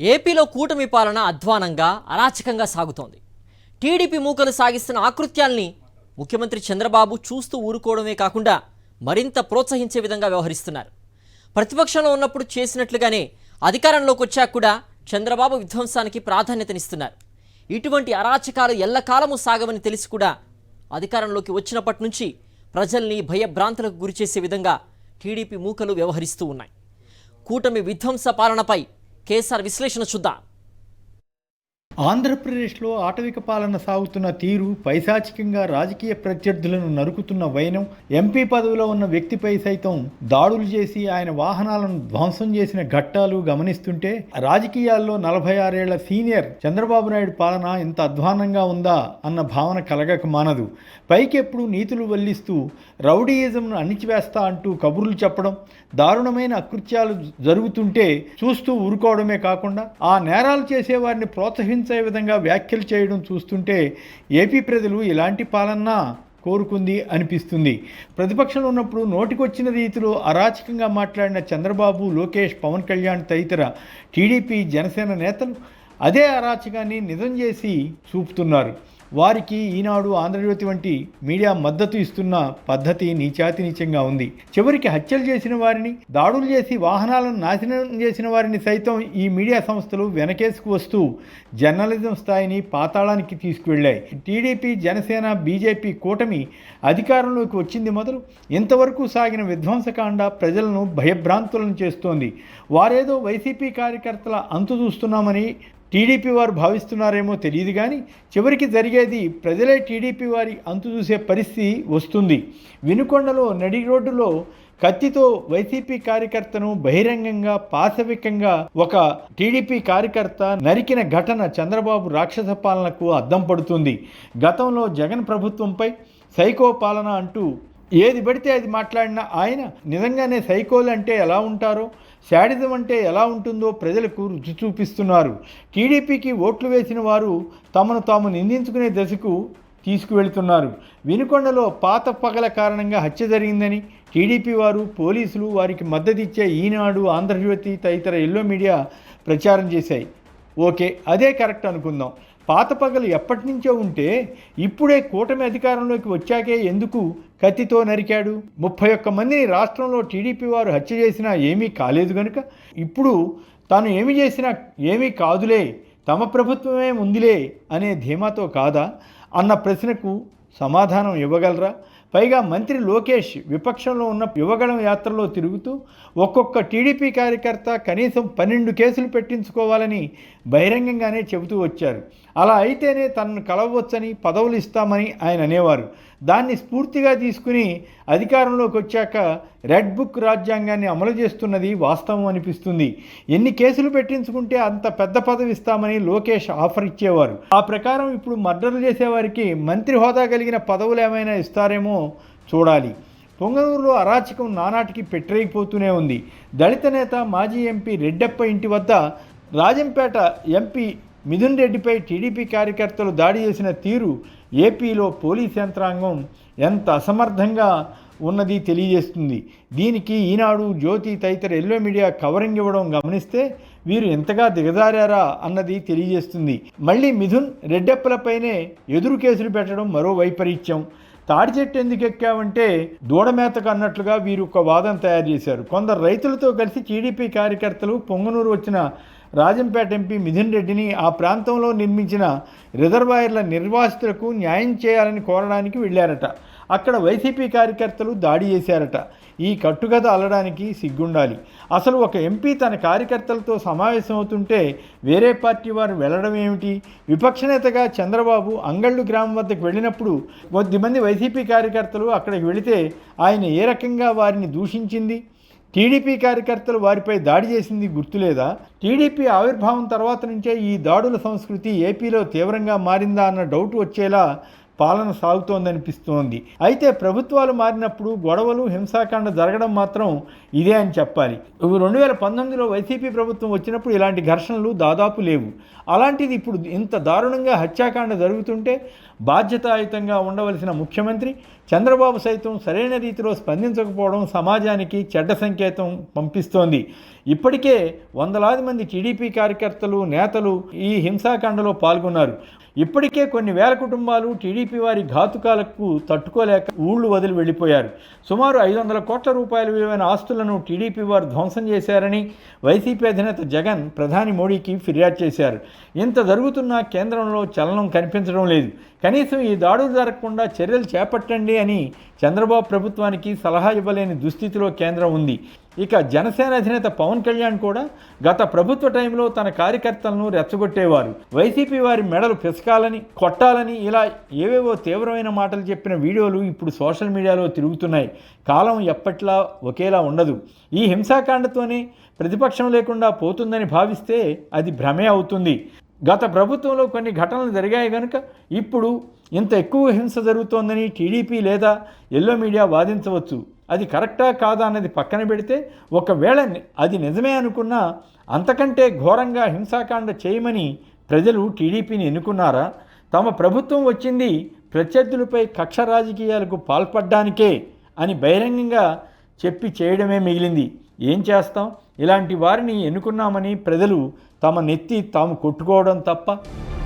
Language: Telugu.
ఏపీలో కూటమి పాలన అధ్వానంగా అరాచకంగా సాగుతోంది. టీడీపీ మూకలు సాగిస్తున్న ఆకృత్యాల్ని ముఖ్యమంత్రి చంద్రబాబు చూస్తూ ఊరుకోవడమే కాకుండా మరింత ప్రోత్సహించే విధంగా వ్యవహరిస్తున్నారు. ప్రతిపక్షంలో ఉన్నప్పుడు చేసినట్లుగానే అధికారంలోకి వచ్చాక కూడా చంద్రబాబు విధ్వంసానికి ప్రాధాన్యతనిస్తున్నారు. ఇటువంటి అరాచకాలు ఎల్లకాలము సాగవని తెలిసి కూడా అధికారంలోకి వచ్చినప్పటి నుంచి ప్రజల్ని భయభ్రాంతులకు గురిచేసే విధంగా టీడీపీ మూకలు వ్యవహరిస్తూ ఉన్నాయి. కూటమి విధ్వంస పాలనపై కేసీఆర్ విశ్లేషణ చూద్దాం. ఆంధ్రప్రదేశ్లో ఆటవిక పాలన సాగుతున్న తీరు, పైశాచికంగా రాజకీయ ప్రత్యర్థులను నరుకుతున్న వైనం, ఎంపీ పదవిలో ఉన్న వ్యక్తిపై సైతం దాడులు చేసి ఆయన వాహనాలను ధ్వంసం చేసిన ఘట్టాలు గమనిస్తుంటే రాజకీయాల్లో 46 ఏళ్ల సీనియర్ చంద్రబాబు నాయుడు పాలన ఇంత అధ్వానంగా ఉందా అన్న భావన కలగక మానదు. పైకెప్పుడు నీతులు వల్లిస్తూ రౌడీయిజంను అణిచివేస్తా అంటూ కబుర్లు చెప్పడం, దారుణమైన అకృత్యాలు జరుగుతుంటే చూస్తూ ఊరుకోవడమే కాకుండా ఆ నేరాలు చేసేవారిని ప్రోత్సహించే విధంగా వ్యాఖ్యలు చేయడం చూస్తుంటే ఏపీ ప్రజలు ఇలాంటి పాలన కోరుకుంది అనిపిస్తుంది. ప్రతిపక్షంలో ఉన్నప్పుడు నోటికొచ్చిన రీతిలో అరాచకంగా మాట్లాడిన చంద్రబాబు, లోకేష్, పవన్ కళ్యాణ్ తదితర టీడీపీ, జనసేన నేతలు అదే అరాచకాన్ని నిజం చేసి చూపుతున్నారు. వారికి ఈనాడు, ఆంధ్రజ్యోతి వంటి మీడియా మద్దతు ఇస్తున్న పద్ధతి నీచాతి నీచంగా ఉంది. చివరికి హత్యలు చేసిన వారిని, దాడులు చేసి వాహనాలను నాశనం చేసిన వారిని సైతం ఈ మీడియా సంస్థలు వెనకేసుకు వస్తూ జర్నలిజం స్థాయిని పాతాళానికి తీసుకువెళ్ళాయి. టీడీపీ, జనసేన, బీజేపీ కూటమి అధికారంలోకి వచ్చింది మొదలు ఇంతవరకు సాగిన విధ్వంసకాండ ప్రజలను భయభ్రాంతులను చేస్తోంది. వారేదో వైసీపీ కార్యకర్తల అంతు చూస్తున్నామని టీడీపీ వారు భావిస్తున్నారేమో తెలియదు కానీ చివరికి జరిగేది ప్రజలే టీడీపీ వారి అంతు చూసే పరిస్థితి వస్తుంది. వినుకొండలో నడి రోడ్డులో కత్తితో వైసీపీ కార్యకర్తను బహిరంగంగా, పాశవికంగా ఒక టీడీపీ కార్యకర్త నరికిన ఘటన చంద్రబాబు రాక్షస పాలనకు అద్దం పడుతుంది. గతంలో జగన్ ప్రభుత్వంపై సైకో పాలన అంటూ ఏది పడితే అది మాట్లాడిన ఆయన నిజంగానే సైకోలు అంటే ఎలా ఉంటారో, శాడిజం అంటే ఎలా ఉంటుందో ప్రజలకు రుచి చూపిస్తున్నారు. టీడీపీకి ఓట్లు వేసిన వారు తమను తాము నిందించుకునే దశకు తీసుకువెళ్తున్నారు. వినుకొండలో పాత పగల కారణంగా హత్య జరిగిందని టీడీపీ వారు, పోలీసులు వారికి మద్దతిచ్చే ఈనాడు, ఆంధ్రజ్యోతి తదితర ఎల్లో మీడియా ప్రచారం చేశాయి. ఓకే, అదే కరెక్ట్ అనుకుందాం. పాత పగలు ఎప్పటి నుంచో ఉంటే ఇప్పుడే కూటమి అధికారంలోకి వచ్చాకే ఎందుకు కత్తితో నరికాడు? 31 మందిని రాష్ట్రంలో టీడీపీ వారు హత్య చేసినా ఏమీ కాలేదు కనుక ఇప్పుడు తాను ఏమి చేసినా ఏమీ కాదులే, తమ ప్రభుత్వమే ఉందిలే అనే ధీమాతో కాదా అన్న ప్రశ్నకు సమాధానం ఇవ్వగలరా? పైగా మంత్రి లోకేష్ విపక్షంలో ఉన్న యువగళం యాత్రలో తిరుగుతూ ఒక్కొక్క టీడీపీ కార్యకర్త కనీసం 12 కేసులు పెట్టించుకోవాలని బహిరంగంగానే చెబుతూ వచ్చారు. అలా అయితేనే తనను కలవవచ్చని, పదవులు ఇస్తామని ఆయన అనేవారు. దాన్ని స్ఫూర్తిగా తీసుకుని అధికారంలోకి వచ్చాక రెడ్ బుక్ రాజ్యాంగాన్ని అమలు చేస్తున్నది వాస్తవం అనిపిస్తుంది. ఎన్ని కేసులు పెట్టించుకుంటే అంత పెద్ద పదవి ఇస్తామని లోకేష్ ఆఫర్ ఇచ్చేవారు. ఆ ప్రకారం ఇప్పుడు మర్డర్లు చేసేవారికి మంత్రి హోదా కలిగిన పదవులు ఏమైనా ఇస్తారేమో చూడాలి. పొంగనూరులో అరాచకం నానాటికి పెట్టరేగిపోతూనే ఉంది. దళిత నేత, మాజీ ఎంపీ రెడ్డప్ప ఇంటి వద్ద రాజంపేట ఎంపీ మిథున్ రెడ్డిపై టీడీపీ కార్యకర్తలు దాడి చేసిన తీరు ఏపీలో పోలీస్ యంత్రాంగం ఎంత అసమర్థంగా ఉన్నది తెలియజేస్తుంది. దీనికి ఈనాడు, జ్యోతి తదితర ఎల్లో మీడియా కవరింగ్ ఇవ్వడం గమనిస్తే వీరు ఎంతగా దిగజారారా అన్నది తెలియజేస్తుంది. మళ్ళీ మిథున్ రెడ్డప్పలపైనే ఎదురు కేసులు పెట్టడం మరో వైపరీత్యం. తాడి చెట్టు ఎందుకు ఎక్కావంటే దూడమేతకు అన్నట్లుగా వీరు ఒక వాదన తయారు చేశారు. కొందరు రైతులతో కలిసి టీడీపీ కార్యకర్తలు పొంగనూరు వచ్చిన రాజంపేట ఎంపీ మిథున్ రెడ్డిని ఆ ప్రాంతంలో నిర్మించిన రిజర్వాయర్ల నిర్వాసితులకు న్యాయం చేయాలని కోరడానికి వెళ్ళారట. అక్కడ వైసీపీ కార్యకర్తలు దాడి చేశారట. ఈ కట్టుకథ అల్లడానికి సిగ్గుండాలి. అసలు ఒక ఎంపీ తన కార్యకర్తలతో సమావేశం అవుతుంటే వేరే పార్టీ వారు వెళ్ళడం ఏమిటి? విపక్ష నేతగా చంద్రబాబు అంగళ్ళు గ్రామం వద్దకు వెళ్ళినప్పుడు కొద్దిమంది వైసీపీ కార్యకర్తలు అక్కడికి వెళితే ఆయన ఏ రకంగా వారిని దూషించింది? టీడీపీ కార్యకర్తలు వారిపై దాడి చేసింది గుర్తులేదా? టీడీపీ ఆవిర్భావం తర్వాత నుంచే ఈ దాడుల సంస్కృతి ఏపీలో తీవ్రంగా మారిందా అన్న డౌట్ వచ్చేలా పాలన సాగుతోందనిపిస్తోంది. అయితే ప్రభుత్వాలు మారినప్పుడు గొడవలు, హింసాకాండ జరగడం మాత్రం ఇదే అని చెప్పాలి. 2019లో వైసీపీ ప్రభుత్వం వచ్చినప్పుడు ఇలాంటి ఘర్షణలు దాదాపు లేవు. అలాంటిది ఇప్పుడు ఇంత దారుణంగా హత్యాకాండ జరుగుతుంటే బాధ్యతాయుతంగా ఉండవలసిన ముఖ్యమంత్రి చంద్రబాబు సైతం సరైన రీతిలో స్పందించకపోవడం సమాజానికి చెడ్డ సంకేతం పంపిస్తోంది. ఇప్పటికే వందలాది మంది టీడీపీ కార్యకర్తలు, నేతలు ఈ హింసాకాండలో పాల్గొన్నారు. ఇప్పటికే కొన్ని వేల కుటుంబాలు టీడీపీ వారి ఘాతుకాలకు తట్టుకోలేక ఊళ్ళు వదిలి వెళ్ళిపోయారు. సుమారు 500 కోట్ల రూపాయల విలువైన ఆస్తులను టీడీపీ వారు ధ్వంసం చేశారని వైసీపీ అధినేత జగన్ ప్రధాని మోడీకి ఫిర్యాదు చేశారు. ఇంత జరుగుతున్నా కేంద్రంలో చలనం కనిపించడం లేదు. కనీసం ఈ దాడులు జరగకుండా చర్యలు చేపట్టండి అని చంద్రబాబు ప్రభుత్వానికి సలహా ఇవ్వలేని దుస్థితిలో కేంద్రం ఉంది. ఇక జనసేన అధినేత పవన్ కళ్యాణ్ కూడా గత ప్రభుత్వ టైంలో తన కార్యకర్తలను రెచ్చగొట్టేవారు. వైసీపీ వారి మెడలు పిసకాలని, కొట్టాలని ఇలా ఏవేవో తీవ్రమైన మాటలు చెప్పిన వీడియోలు ఇప్పుడు సోషల్ మీడియాలో తిరుగుతున్నాయి. కాలం ఎప్పట్లా ఒకేలా ఉండదు. ఈ హింసాకాండతోనే ప్రతిపక్షం లేకుండా పోతుందని భావిస్తే అది భ్రమే అవుతుంది. గత ప్రభుత్వంలో కొన్ని ఘటనలు జరిగాయి కనుక ఇప్పుడు ఇంత ఎక్కువ హింస జరుగుతోందని టీడీపీ లేదా ఎల్లో మీడియా వాదించవచ్చు. అది కరెక్టా కాదా అన్నది పక్కన పెడితే, ఒకవేళ అది నిజమే అనుకున్నా అంతకంటే ఘోరంగా హింసాకాండ చేయమని ప్రజలు టీడీపీని ఎన్నుకున్నారా? తమ ప్రభుత్వం వచ్చింది ప్రత్యర్థులపై కక్ష రాజకీయాలకు పాల్పడ్డానికే అని బహిరంగంగా చెప్పి చేయడమే మిగిలింది. ఏం చేస్తాం? ఇలాంటి వారిని ఎన్నుకున్నామని ప్రజలు తమ నెత్తి తాము కొట్టుకోవడం తప్ప